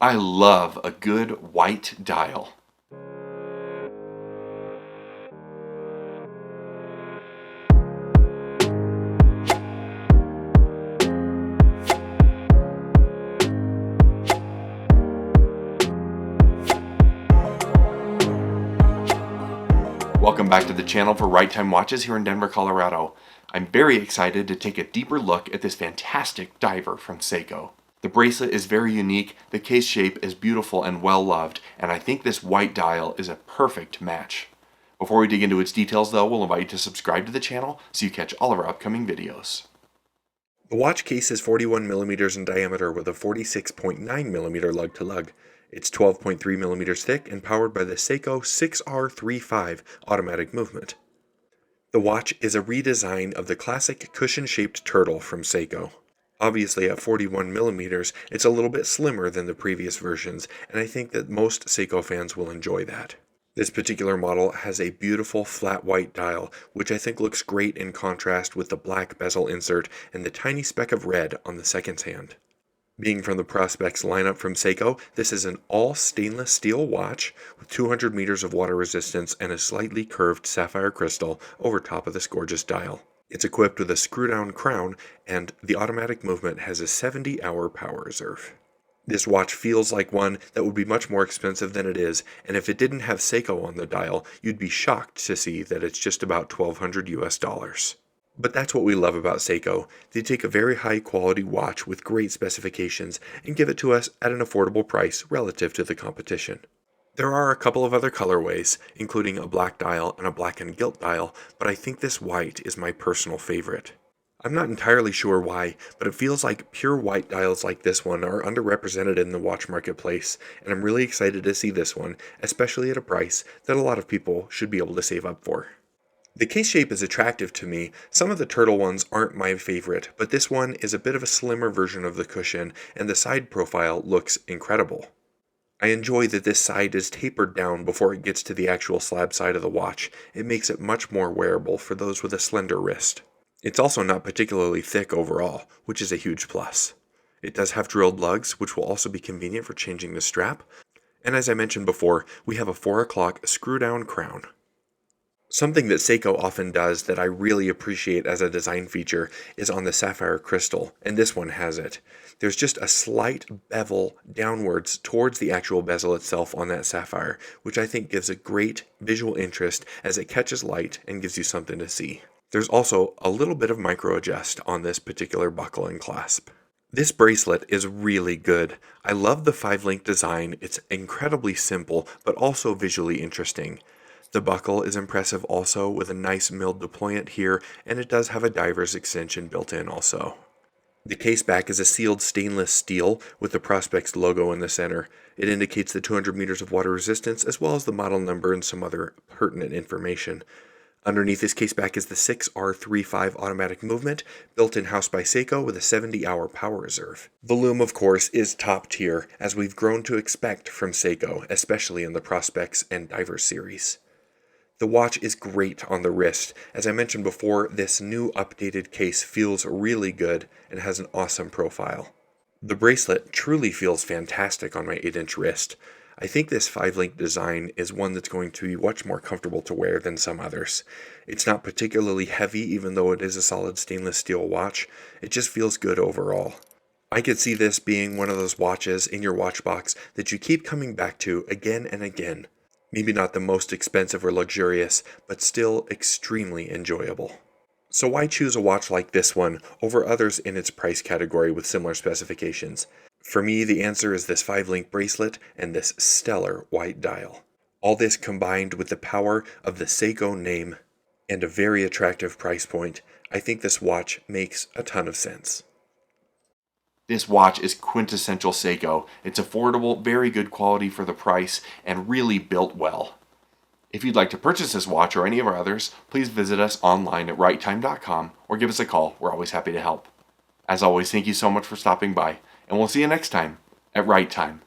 I love a good white dial. Welcome back to the channel for Right Time Watches here in Denver, Colorado. I'm very excited to take a deeper look at this fantastic diver from Seiko. The bracelet is very unique, the case shape is beautiful and well loved, and I think this white dial is a perfect match. Before we dig into its details though, we'll invite you to subscribe to the channel so you catch all of our upcoming videos. The watch case is 41 millimeters in diameter with a 46.9 millimeter lug-to-lug. It's 12.3 millimeters thick and powered by the Seiko 6R35 automatic movement. The watch is a redesign of the classic cushion-shaped turtle from Seiko. Obviously at 41 millimeters, it's a little bit slimmer than the previous versions, and I think that most Seiko fans will enjoy that. This particular model has a beautiful flat white dial, which I think looks great in contrast with the black bezel insert and the tiny speck of red on the second hand. Being from the Prospex lineup from Seiko, this is an all stainless steel watch with 200 meters of water resistance and a slightly curved sapphire crystal over top of this gorgeous dial. It's equipped with a screw-down crown, and the automatic movement has a 70-hour power reserve. This watch feels like one that would be much more expensive than it is, and if it didn't have Seiko on the dial, you'd be shocked to see that it's just about $1,200 US. But that's what we love about Seiko. They take a very high quality watch with great specifications and give it to us at an affordable price relative to the competition. There are a couple of other colorways, including a black dial and a black and gilt dial, but I think this white is my personal favorite. I'm not entirely sure why, but it feels like pure white dials like this one are underrepresented in the watch marketplace, and I'm really excited to see this one, especially at a price that a lot of people should be able to save up for. The case shape is attractive to me. Some of the turtle ones aren't my favorite, but this one is a bit of a slimmer version of the cushion, and the side profile looks incredible. I enjoy that this side is tapered down before it gets to the actual slab side of the watch. It makes it much more wearable for those with a slender wrist. It's also not particularly thick overall, which is a huge plus. It does have drilled lugs, which will also be convenient for changing the strap. And as I mentioned before, we have a 4 o'clock screw-down crown. Something that Seiko often does that I really appreciate as a design feature is on the sapphire crystal, and this one has it. There's just a slight bevel downwards towards the actual bezel itself on that sapphire, which I think gives a great visual interest as it catches light and gives you something to see. There's also a little bit of micro adjust on this particular buckle and clasp. This bracelet is really good. I love the 5-link design. It's incredibly simple, but also visually interesting. The buckle is impressive also with a nice milled deployant here, and it does have a diver's extension built in also. The case back is a sealed stainless steel with the Prospex logo in the center. It indicates the 200 meters of water resistance as well as the model number and some other pertinent information. Underneath this case back is the 6R35 automatic movement, built in-house by Seiko with a 70-hour power reserve. The lume, of course, is top tier, as we've grown to expect from Seiko, especially in the Prospex and Diver series. The watch is great on the wrist. As I mentioned before, this new updated case feels really good and has an awesome profile. The bracelet truly feels fantastic on my 8-inch wrist. I think this 5-link design is one that's going to be much more comfortable to wear than some others. It's not particularly heavy even though it is a solid stainless steel watch. It just feels good overall. I could see this being one of those watches in your watch box that you keep coming back to again and again. Maybe not the most expensive or luxurious, but still extremely enjoyable. So why choose a watch like this one over others in its price category with similar specifications? For me, the answer is this 5-link bracelet and this stellar white dial. All this combined with the power of the Seiko name and a very attractive price point, I think this watch makes a ton of sense. This watch is quintessential Seiko. It's affordable, very good quality for the price, and really built well. If you'd like to purchase this watch or any of our others, please visit us online at righttime.com or give us a call. We're always happy to help. As always, thank you so much for stopping by, and we'll see you next time at Right Time.